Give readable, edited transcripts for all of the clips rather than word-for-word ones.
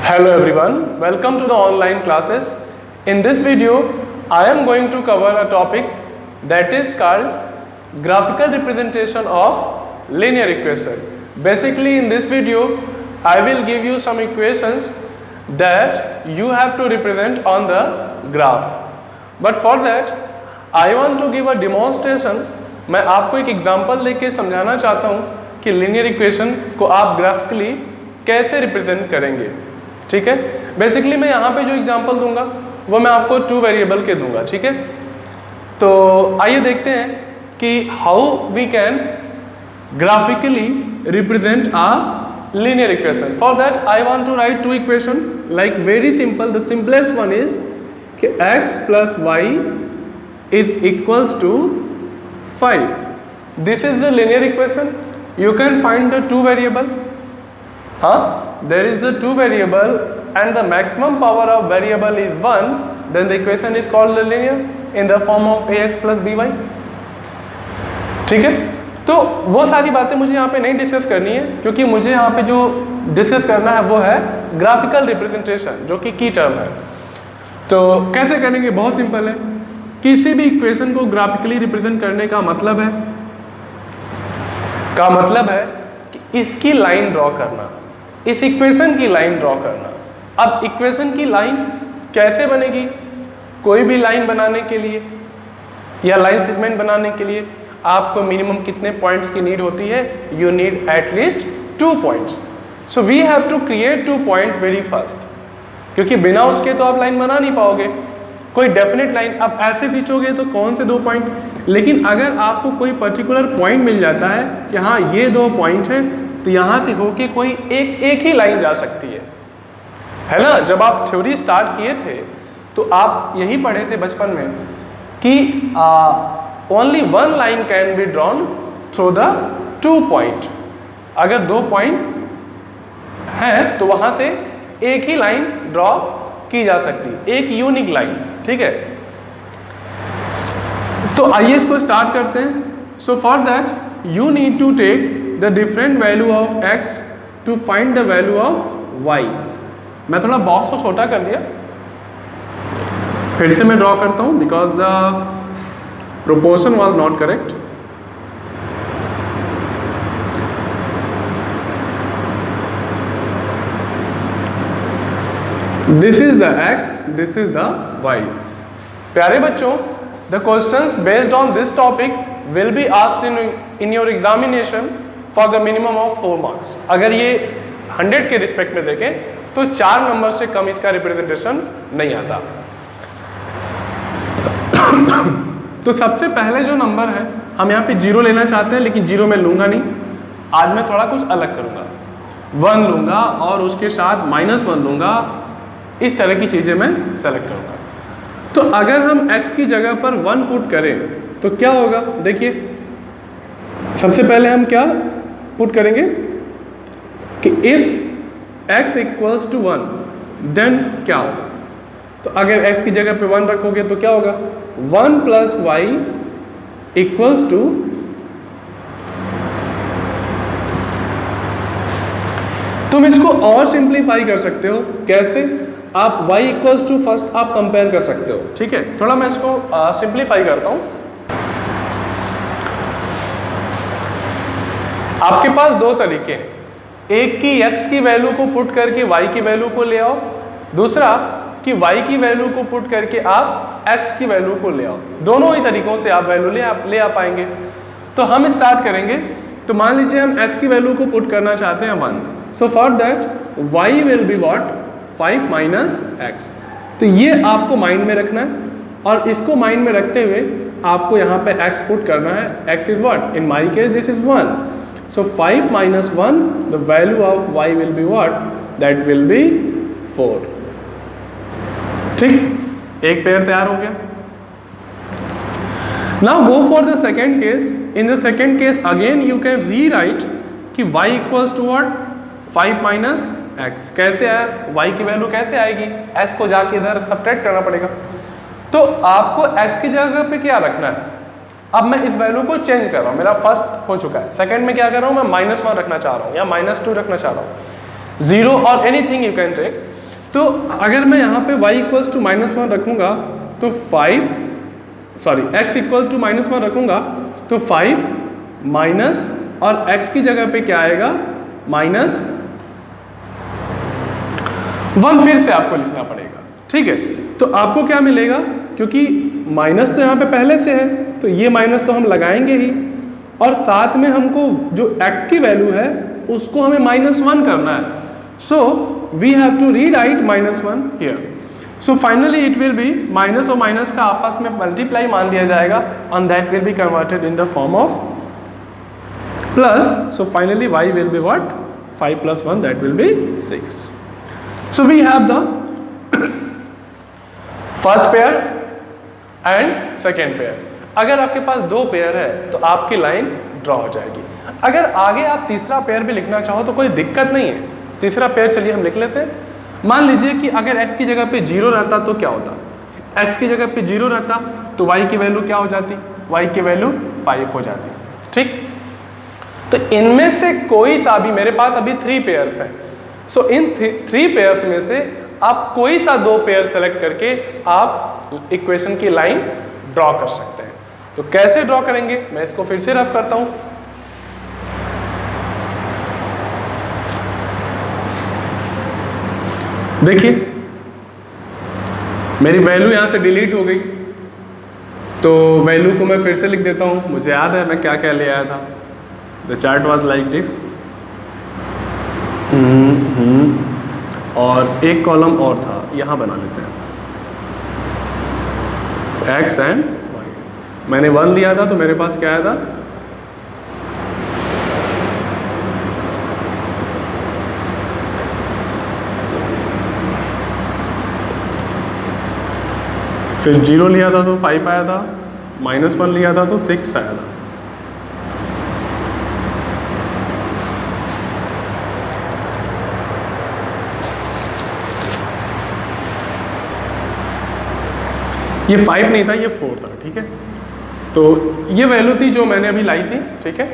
Hello everyone, welcome to the online classes. In this video, I am going to cover a topic that is called graphical representation of linear equation. Basically in this video, I will give you some equations that you have to represent on the graph. But for that, I want to give a demonstration. मैं आपको एक example लेके समझाना चाहता हूँ कि linear equation को आप ग्राफिकली कैसे रिप्रेजेंट करेंगे। ठीक है, बेसिकली मैं यहाँ पे जो एग्जांपल दूंगा वो मैं आपको 2 वेरिएबल के दूंगा। ठीक है, तो आइए देखते हैं कि how we can graphically represent a linear equation. For that I want to write 2 equation like very simple. The simplest one is कि x plus y is equals to 5. This is the linear equation. You can find the 2 variable. There is the 2 variable and the maximum power of variable is 1. Then the equation is called the linear in the form of ax plus by. ठीक है, तो वो सारी बातें मुझे यहाँ पे नहीं डिस्कस करनी है, क्योंकि मुझे यहाँ पे जो डिस्कस करना है वो है ग्राफिकल रिप्रेजेंटेशन, जो कि की टर्म है। तो कैसे करेंगे? बहुत सिंपल है। किसी भी इक्वेशन को ग्राफिकली रिप्रेजेंट करने का मतलब है कि इसकी लाइन ड्रॉ करना, इस इक्वेशन की लाइन ड्रॉ करना। अब इक्वेशन की लाइन कैसे बनेगी? कोई भी लाइन बनाने के लिए या लाइन सेगमेंट बनाने के लिए आपको मिनिमम कितने पॉइंट्स की नीड होती है? You need at least 2 points. So we have to create 2 point very fast, क्योंकि बिना उसके तो आप लाइन बना नहीं पाओगे। कोई डेफिनेट लाइन आप ऐसे खींचोगे तो कौन से 2 पॉइंट, लेकिन अगर आपको कोई पर्टिकुलर पॉइंट मिल जाता है कि हाँ ये 2 पॉइंट हैं, तो यहाँ से होके कोई एक ही लाइन जा सकती है ना। जब आप थ्योरी स्टार्ट किए थे तो आप यही पढ़े थे बचपन में कि only one line can be drawn through the 2 point. अगर 2 पॉइंट है तो वहां से एक ही लाइन ड्रॉ की जा सकती है, एक यूनिक लाइन। ठीक है, तो आइए इसको स्टार्ट करते हैं। So for that you need to take the different value of x to find the value of y। मैं थोड़ा बॉक्स को छोटा कर दिया, फिर से मैं ड्रॉ करता हूं because the proportion was not correct. This is the x, this is the y. प्यारे बच्चों, the questions based on this topic will be asked in your examination for the minimum of 4 marks. अगर ये 100 के respect में देखें तो 4 number से कम इसका रिप्रेजेंटेशन नहीं आता। तो सबसे पहले जो नंबर है, हम यहाँ पे 0 लेना चाहते हैं, लेकिन 0 मैं लूँगा नहीं। आज मैं थोड़ा कुछ अलग करूँगा, 1 लूँगा और उसके साथ -1 लूँगा। इस तरह की चीज़ें मैं सेलेक्ट करूँगा। तो अगर हम x की जगह पर 1 पुट करें तो क्या होगा? देखिए, सबसे पहले हम क्या पुट करेंगे कि if x equals to 1 then क्या होगा? तो अगर x की जगह पे 1 रखोगे तो क्या होगा? 1 प्लस y इक्वल्स टू, तुम इसको और सिंप्लीफाई कर सकते हो। कैसे? आप y इक्वल्स टू फर्स्ट आप कंपेयर कर सकते हो। ठीक है, थोड़ा मैं इसको सिंप्लीफाई करता हूं। आपके पास 2 तरीके हैं, एक की x की वैल्यू को पुट करके y की वैल्यू को ले आओ, दूसरा कि y की वैल्यू को पुट करके आप x की वैल्यू को ले आओ। दोनों ही तरीकों से आप वैल्यू ले आ पाएंगे। तो हम स्टार्ट करेंगे। तो मान लीजिए हम x की वैल्यू को पुट करना चाहते हैं 1। सो for that y will be what? 5 minus x। तो ये आपको माइंड में रखना है, और इसको माइंड में रखते हुए आपको यहाँ पे x पुट करना है। x is what? In my case this is 1। So 5 minus 1, the value of y will be what? That will be 4। ठीक, एक पेयर तैयार हो गया। Now go for the second case. In the second case again you can rewrite कि y equals to what? 5 minus x। कैसे आया? y की वैल्यू कैसे आएगी? x को जाके इधर सब्ट्रैक्ट करना पड़ेगा। तो आपको x की जगह पे क्या रखना है? अब मैं इस वैल्यू को चेंज कर रहा हूँ, मेरा फर्स्ट हो चुका है। सेकंड में क्या कर रहा हूँ? मैं -1 रखना चाह रहा हूँ या -2 रखना चाह रहा हूँ। 0 और एनीथिंग यू कैन टेक। तो अगर मैं यहाँ पे y इक्वल्स टू -1 रखूँगा तो x इक्वल टू -1 रखूँगा तो 5 माइनस और x की जगह पे क्या आएगा -1 फिर से आपको लिखना पड़ेगा, ठीक है। तो आपको क्या मिलेगा, क्योंकि माइनस तो यहाँ पे पहले से है तो ये माइनस तो हम लगाएंगे ही, और साथ में हमको जो x की वैल्यू है उसको हमें -1 करना है। So we have to rewrite -1 here. So finally it will be minus और माइनस का आपस में मल्टीप्लाई मान लिया जाएगा and that will be converted in the form of plus. So finally y will be what 5 + 1 that will be 6। So we have the first pair and second pair. अगर आपके पास 2 pair है तो आपकी लाइन ड्रॉ हो जाएगी। अगर आगे आप तीसरा पेयर भी लिखना चाहो तो कोई दिक्कत नहीं है। तीसरा पेयर चलिए हम लिख लेते हैं। मान लीजिए कि अगर x की जगह पे 0 रहता तो क्या होता, x की जगह पे 0 रहता तो y की वैल्यू क्या हो जाती, y की वैल्यू 5 हो जाती, ठीक। तो इनमें से कोई सा भी, मेरे पास अभी 3 पेयर्स हैं, सो इन 3 पेयर्स में से आप कोई सा 2 पेयर सेलेक्ट करके आप इक्वेशन की लाइन ड्रॉ कर सकते हैं। तो कैसे ड्रॉ करेंगे, मैं इसको फिर से रफ करता हूं। देखिए मेरी वैल्यू यहां से डिलीट हो गई, तो वैल्यू को मैं फिर से लिख देता हूं। मुझे याद है मैं क्या क्या ले आया था। The chart was like this, और एक कॉलम और था, यहां बना लेते हैं x एंड y। मैंने 1 लिया था तो मेरे पास क्या आया था, फिर 0 लिया था तो 5 आया था, -1 लिया था तो 6 आया था। ये 5 नहीं था, ये 4 था, ठीक है। तो ये वैल्यू थी जो मैंने अभी लाई थी, ठीक है।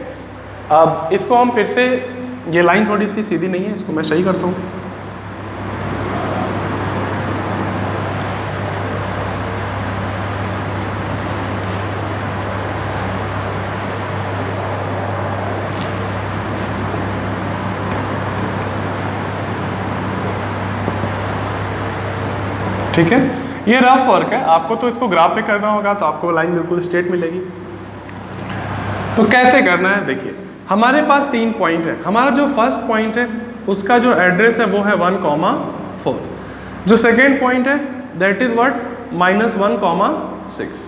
अब इसको हम फिर से, ये लाइन थोड़ी सी सीधी नहीं है, इसको मैं सही करता हूँ। ठीक है, ये रफ वर्क है, आपको तो इसको ग्राफ पे करना होगा तो आपको लाइन बिल्कुल स्ट्रेट मिलेगी। तो कैसे करना है, देखिए हमारे पास 3 पॉइंट है। हमारा जो फर्स्ट पॉइंट है उसका जो एड्रेस है वो है 1,4। जो सेकेंड पॉइंट है दैट इज व्हाट -1,6।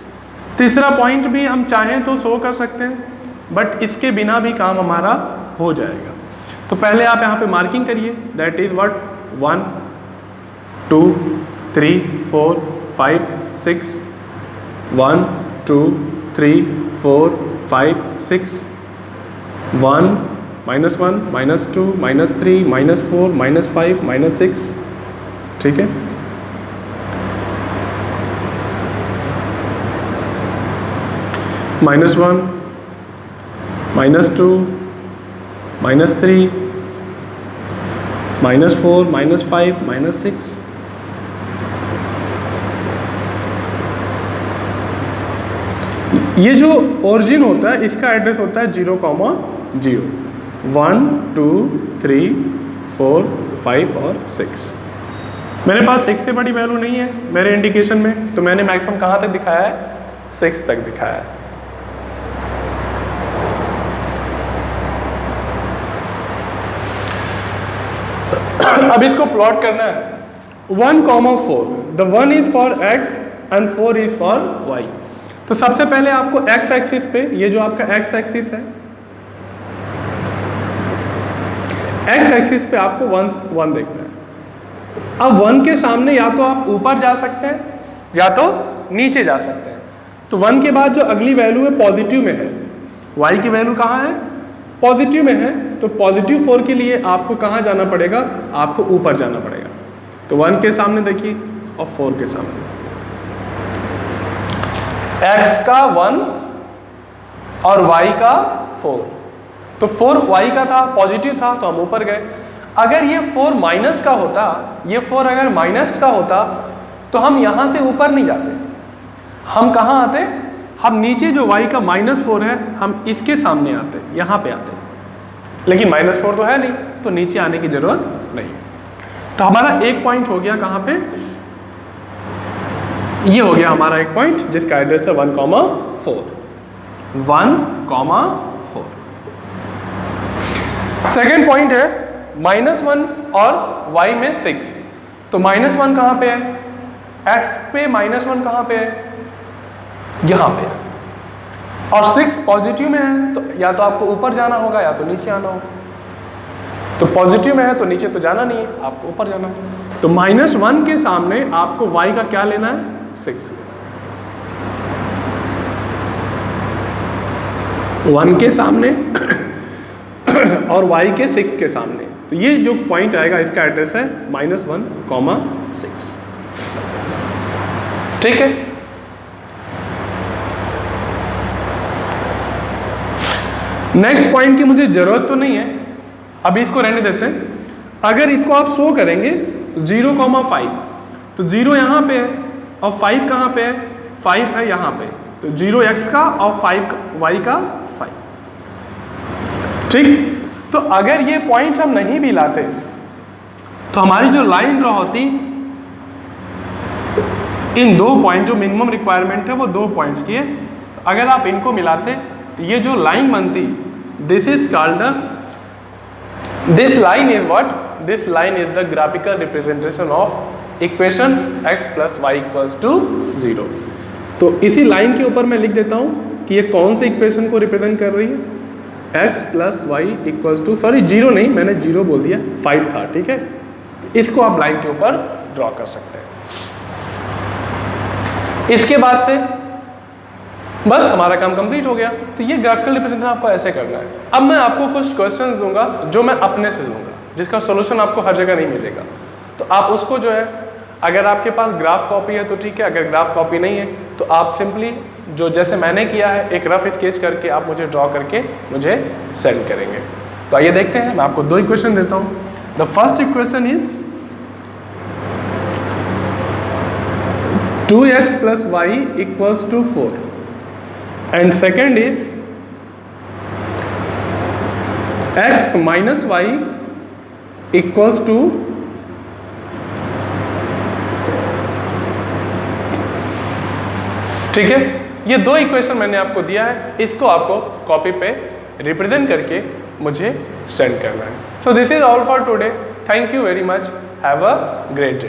तीसरा पॉइंट भी हम चाहें तो शो कर सकते हैं, बट इसके बिना भी काम हमारा हो जाएगा। तो पहले आप यहाँ पे मार्किंग करिए, दैट इज व्हाट 1 2 3 4 5 6 1 2 3 4 5 6 1 -1 -2 -3 -4 -5 -6, ठीक है। -1 -2 -3 -4 -5 -6। ये जो ओरिजिन होता है इसका एड्रेस होता है 0,0 1 2 3 4 5 और 6। मेरे पास 6 से बड़ी वैल्यू नहीं है मेरे इंडिकेशन में, तो मैंने मैक्सिमम कहाँ तक दिखाया है, 6 तक दिखाया है। अब इसको प्लॉट करना है। 1,4, the 1 is for x and 4 is for y। तो सबसे पहले आपको x एक्सिस पे, ये जो आपका x एक्सिस है, x एक्सिस पे आपको 1 देखना है। अब 1 के सामने या तो आप ऊपर जा सकते हैं या तो नीचे जा सकते हैं। तो 1 के बाद जो अगली वैल्यू है पॉजिटिव में है, y की वैल्यू कहाँ है, पॉजिटिव में है। तो पॉजिटिव 4 के लिए आपको कहाँ जाना पड़ेगा, आपको ऊपर जाना पड़ेगा। तो 1 के सामने देखिए और 4 के सामने, x का 1 और y का 4। तो 4 y का था, पॉजिटिव था तो हम ऊपर गए। अगर ये 4 माइनस का होता, ये 4 अगर माइनस का होता तो हम यहाँ से ऊपर नहीं जाते, हम कहाँ आते, हम नीचे जो y का -4 है हम इसके सामने आते, यहाँ पे आते, लेकिन -4 तो है नहीं तो नीचे आने की जरूरत नहीं। तो हमारा एक पॉइंट हो गया कहाँ पे, ये हो गया हमारा एक पॉइंट जिसका एड्रेस है 1,4। 1,4। सेकेंड पॉइंट है -1 और y में 6। तो -1 कहाँ पे है, x पे -1 कहाँ पे है, यहाँ पे है, और 6 पॉजिटिव में है तो या तो आपको ऊपर जाना होगा या तो नीचे आना होगा। तो पॉजिटिव में है तो नीचे तो जाना नहीं है, आपको ऊपर जाना होगा। तो -1 के सामने आपको y का क्या लेना है, 6। 1 के सामने और y के 6 के सामने, तो ये जो पॉइंट आएगा इसका एड्रेस है -1,6। ठीक है। नेक्स्ट पॉइंट की मुझे जरूरत तो नहीं है, अभी इसको रहने देते हैं। अगर इसको आप शो करेंगे तो 0,5, तो 0 यहाँ पे है और 5 कहाँ पे है, 5 है यहाँ पे, तो 0x का और 5 y का 5। ठीक। तो अगर ये पॉइंट हम नहीं भी लाते तो हमारी जो लाइन ड्रॉ होती, इन 2 पॉइंट जो मिनिमम रिक्वायरमेंट है वो 2 पॉइंट्स की है, तो अगर आप इनको मिलाते तो ये जो लाइन बनती, this is called the, this line is what, this line is the graphical representation of equation x + y = 0। तो इसी लाइन के ऊपर मैं लिख देता हूँ कि ये कौन से इक्वेशन को रिप्रेजेंट कर रही है, x + y = सॉरी 0 नहीं, मैंने 0 बोल दिया, 5 था। ठीक है, इसको आप लाइन के ऊपर ड्रॉ कर सकते हैं। इसके बाद से बस हमारा काम कंप्लीट हो गया। तो ये ग्राफिकल रिप्रेजेंटेशन आपको ऐसे करना है। अब मैं आपको कुछ क्वेश्चंस दूंगा जो मैं अपने से दूंगा, जिसका सॉल्यूशन आपको हर जगह नहीं मिलेगा, तो आप उसको जो है, अगर आपके पास ग्राफ कॉपी है तो ठीक है, अगर ग्राफ कॉपी नहीं है तो आप सिंपली जो जैसे मैंने किया है एक रफ स्केच करके आप मुझे ड्रॉ करके मुझे सेंड करेंगे। तो आइए देखते हैं, मैं आपको 2 इक्वेशन देता हूँ। The first equation is 2x + y = 4 and second is x - y = ठीक है। ये 2 इक्वेशन मैंने आपको दिया है, इसको आपको कॉपी पे रिप्रेजेंट करके मुझे सेंड करना है। So this is all for today, thank you very much, have a great day.